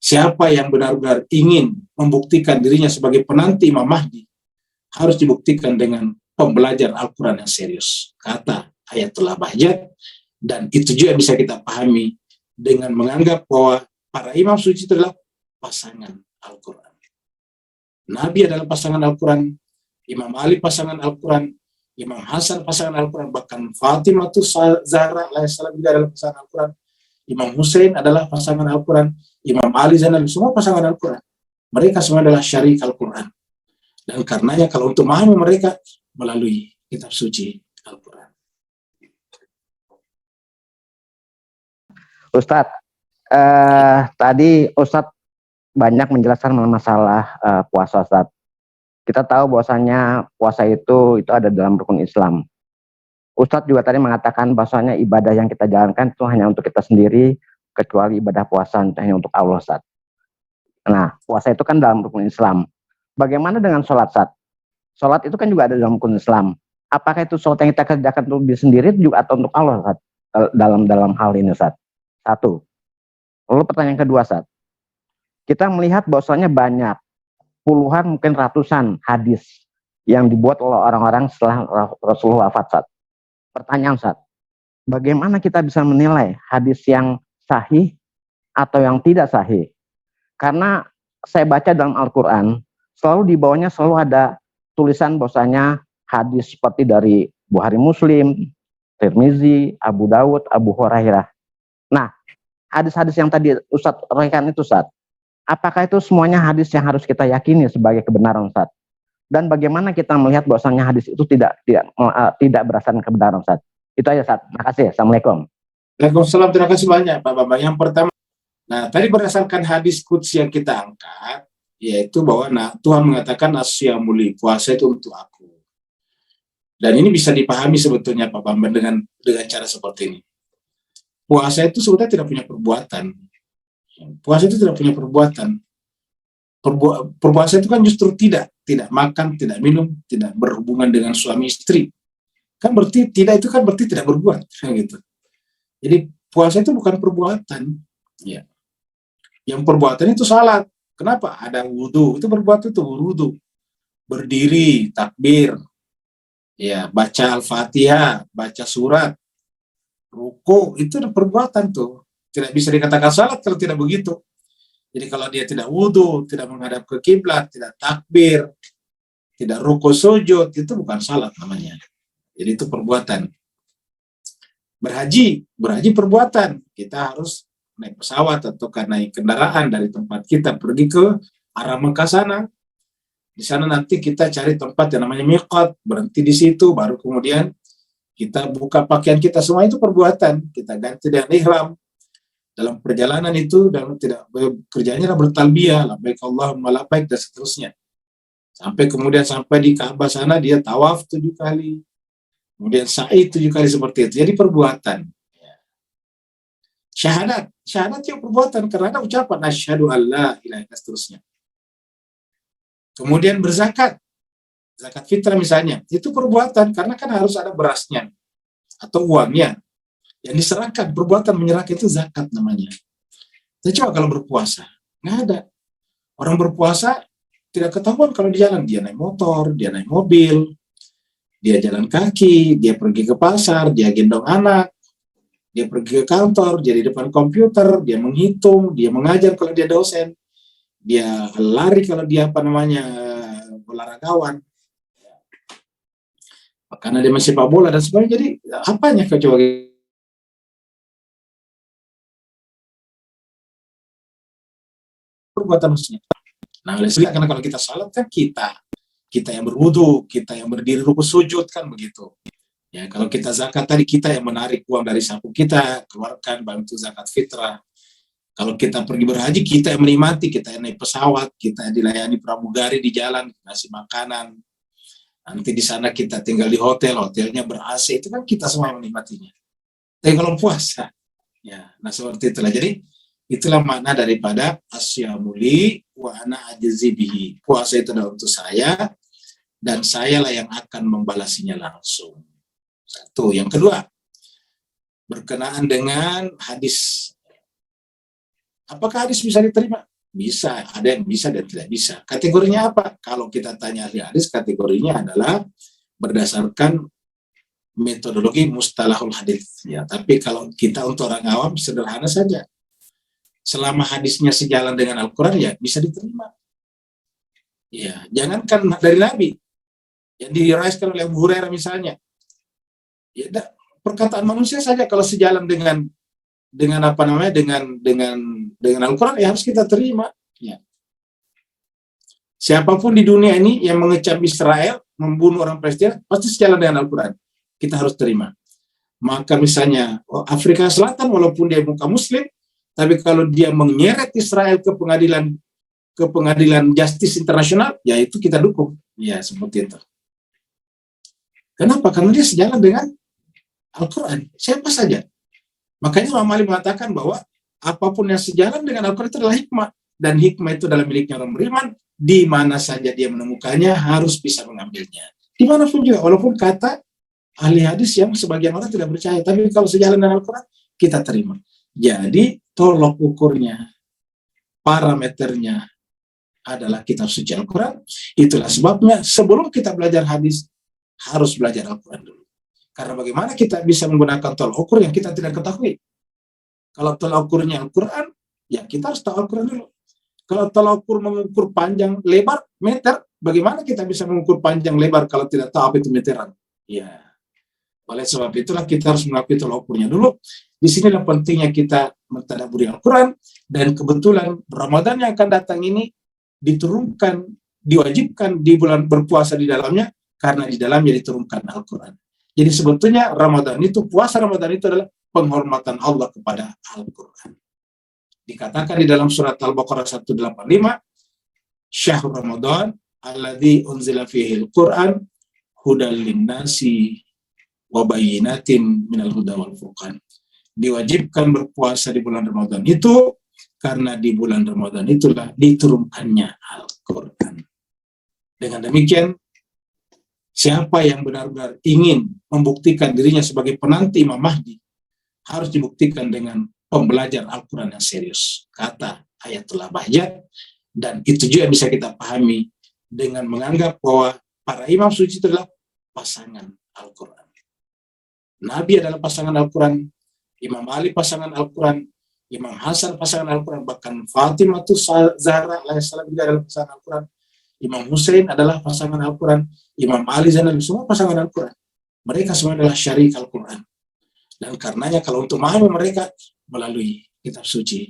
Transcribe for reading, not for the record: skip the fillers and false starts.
siapa yang benar-benar ingin membuktikan dirinya sebagai penanti Imam Mahdi, harus dibuktikan dengan pembelajar Al-Quran yang serius. Kata Ayatullah Bahjat, dan itu juga bisa kita pahami dengan menganggap bahwa para imam suci itu adalah pasangan Al-Quran. Nabi adalah pasangan Al-Quran, Imam Ali pasangan Al-Quran, Imam Hasan pasangan Al-Quran, bahkan Fatimah Zahra alaihissalam juga adalah pasangan Al-Quran, Imam Hussein adalah pasangan Al-Quran, Imam Ali Zainal, semua pasangan Al-Quran. Mereka semua adalah syarik Al-Quran. Dan karenanya kalau untuk memahami mereka melalui kitab suci Al-Quran. Ustadz, tadi Ustadz banyak menjelaskan masalah puasa, Ustadz. Kita tahu bahwasanya puasa itu ada dalam rukun Islam. Ustadz juga tadi mengatakan bahwasanya ibadah yang kita jalankan itu hanya untuk kita sendiri, kecuali ibadah puasa hanya untuk Allah, Ustadz. Nah, puasa itu kan dalam rukun Islam. Bagaimana dengan sholat, Ustadz? Sholat itu kan juga ada dalam rukun Islam. Apakah itu sholat yang kita kerjakan untuk diri sendiri juga atau untuk Allah, Ustadz? Dalam hal ini, Ustadz. Satu. Lalu pertanyaan kedua, Ustadz. Kita melihat bahwasanya banyak, puluhan mungkin ratusan hadis yang dibuat oleh orang-orang setelah Rasulullah wafat, Ustadz. Pertanyaan, Ustadz. Bagaimana kita bisa menilai hadis yang sahih atau yang tidak sahih? Karena saya baca dalam Al-Quran, selalu di bawahnya selalu ada tulisan bahwasanya hadis seperti dari Bukhari Muslim, Tirmizi, Abu Dawud, Abu Hurairah. Nah, hadis-hadis yang tadi Ustadz rekan itu, Ustadz, apakah itu semuanya hadis yang harus kita yakini sebagai kebenaran, Ustadz? Dan bagaimana kita melihat bahwasanya hadis itu tidak berdasarkan kebenaran, Ustadz? Itu aja, Ustadz. Terima kasih. Assalamualaikum. Waalaikumsalam. Terima kasih banyak, Pak Bambang. Yang pertama, nah tadi berdasarkan hadis qudsi yang kita angkat, yaitu bahwa Tuhan mengatakan asyamuli, puasa itu untuk aku. Dan ini bisa dipahami sebetulnya Pak Bambang dengan cara seperti ini. Puasa itu sebetulnya tidak punya perbuatan. Puasa itu tidak punya perbuatan. Berpuasa itu kan justru tidak makan, tidak minum, tidak berhubungan dengan suami istri. Kan berarti tidak, itu kan berarti tidak berbuat, gitu. Jadi puasa itu bukan perbuatan, ya. Yang perbuatan itu salat. Kenapa? Ada wudhu, itu berbuat itu wudhu. Berdiri, takbir, ya, baca Al-Fatihah, baca surat, ruku, itu ada perbuatan tuh. Tidak bisa dikatakan salat kalau tidak begitu. Jadi kalau dia tidak wudhu, tidak menghadap ke kiblat, tidak takbir, tidak ruku sujud, itu bukan salat namanya. Jadi itu perbuatan. Berhaji perbuatan. Kita harus naik pesawat atau naik kendaraan dari tempat kita pergi ke arah Mekah sana. Di sana nanti kita cari tempat yang namanya miqat, berhenti di situ, baru kemudian kita buka pakaian kita, semua itu perbuatan. Kita ganti dengan ihram. Dalam perjalanan itu, dalam tidak kerjanya bertalbiyah, labbaik Allahumma labbaik, dan seterusnya. Sampai kemudian sampai di Ka'bah sana, dia tawaf 7 kali. Kemudian sa'i 7 kali seperti itu. Jadi perbuatan. Syahadat yang perbuatan, karena ada ucapan asyhadu alla ilaha illallah, seterusnya. Kemudian berzakat. Zakat fitrah misalnya, itu perbuatan, karena kan harus ada berasnya atau uangnya yang diserahkan. Perbuatan menyerahkan itu zakat namanya. Tapi coba kalau berpuasa, nggak ada. Orang berpuasa tidak ketahuan kalau di jalan. Dia naik motor, dia naik mobil, dia jalan kaki, dia pergi ke pasar, dia gendong anak, dia pergi ke kantor, dia di depan komputer, dia menghitung, dia mengajar kalau dia dosen, dia lari kalau dia olahragawan, karena dia masih sepak bola dan sebagainya. Jadi apanya kau coba? Perbuatan maksudnya. Nah, karena kalau kita salat kan kita yang berwudu, kita yang berdiri ruku sujud, kan begitu. Ya, kalau kita zakat tadi, kita yang menarik uang dari saku kita, keluarkan, bantu zakat fitrah. Kalau kita pergi berhaji, kita yang menikmati, kita yang naik pesawat, kita yang dilayani pramugari di jalan, ngasih makanan. Nanti di sana kita tinggal di hotel, hotelnya ber-AC, itu kan kita semua yang menikmatinya. Tapi kalau puasa, ya, nah seperti itulah. Jadi itulah makna daripada asyamuli wa ana ajzi bihi. Puasa itu adalah untuk saya, dan sayalah yang akan membalasinya langsung. Satu. Yang kedua, berkenaan dengan hadis. Apakah hadis bisa diterima? Bisa, ada yang bisa dan tidak bisa. Kategorinya apa? Kalau kita tanya ahli hadis, kategorinya adalah berdasarkan metodologi mustalahul hadis. Ya, tapi kalau kita untuk orang awam sederhana saja. Selama hadisnya sejalan dengan Al-Quran, ya bisa diterima. Ya, jangankan dari Nabi yang diriwayatkan oleh Abu Hurairah misalnya. Ya, perkataan manusia saja kalau sejalan dengan apa namanya dengan Al-Quran, ya harus kita terima. Ya. Siapapun di dunia ini yang mengecam Israel, membunuh orang Palestina, pasti sejalan dengan Al-Quran. Kita harus terima. Maka misalnya Afrika Selatan, walaupun dia muka Muslim, tapi kalau dia menyeret Israel ke pengadilan Justice Internasional, ya itu kita dukung. Ya, seperti itu. Kenapa? Karena dia sejalan dengan Al-Quran. Siapa saja. Makanya Imam Ali mengatakan bahwa apapun yang sejalan dengan Al-Quran itu adalah hikmah. Dan hikmah itu adalah miliknya orang beriman. Di mana saja dia menemukannya, harus bisa mengambilnya. Dimanapun juga, walaupun kata ahli hadis yang sebagian orang tidak percaya. Tapi kalau sejalan dengan Al-Quran, kita terima. Jadi, tolok ukurnya, parameternya adalah kitab suci Al-Quran. Itulah sebabnya sebelum kita belajar hadis, harus belajar Al-Quran dulu. Karena bagaimana kita bisa menggunakan tolak ukur yang kita tidak ketahui? Kalau tolak ukurnya Al-Quran, ya kita harus tahu Al-Quran dulu. Kalau tolak ukur mengukur panjang, lebar, meter, bagaimana kita bisa mengukur panjang, lebar kalau tidak tahu apa itu meteran? Ya, oleh sebab itulah kita harus mengakui tolak ukurnya dulu. Di sinilah pentingnya kita mentadabburi Al-Quran, dan kebetulan Ramadan yang akan datang ini diturunkan, diwajibkan di bulan berpuasa di dalamnya, karena di dalamnya diturunkan Al-Quran. Jadi sebetulnya Ramadan itu, puasa Ramadan itu adalah penghormatan Allah kepada Al-Quran. Dikatakan di dalam surat Al-Baqarah 185, Syahrul Ramadan alladzi unzila fihi al-Quran hudal linnasi wa bayyinatin minal huda wal furqan. Diwajibkan berpuasa di bulan Ramadan itu karena di bulan Ramadan itulah diturunkannya Al-Quran. Dengan demikian, siapa yang benar-benar ingin membuktikan dirinya sebagai penanti Imam Mahdi, harus dibuktikan dengan pembelajar Al-Quran yang serius. Kata Ayatullah Bahjat, dan itu juga bisa kita pahami dengan menganggap bahwa para imam suci itu adalah pasangan Al-Quran. Nabi adalah pasangan Al-Quran, Imam Ali pasangan Al-Quran, Imam Hasan pasangan Al-Quran, bahkan Fatimah Zahra alaihissalam juga adalah pasangan Al-Quran, Imam Hussein adalah pasangan Al-Quran, Imam Ali Zainal, semua pasangan Al-Quran. Mereka semua adalah syarik Al-Quran. Dan karenanya kalau untuk memahami mereka melalui kitab suci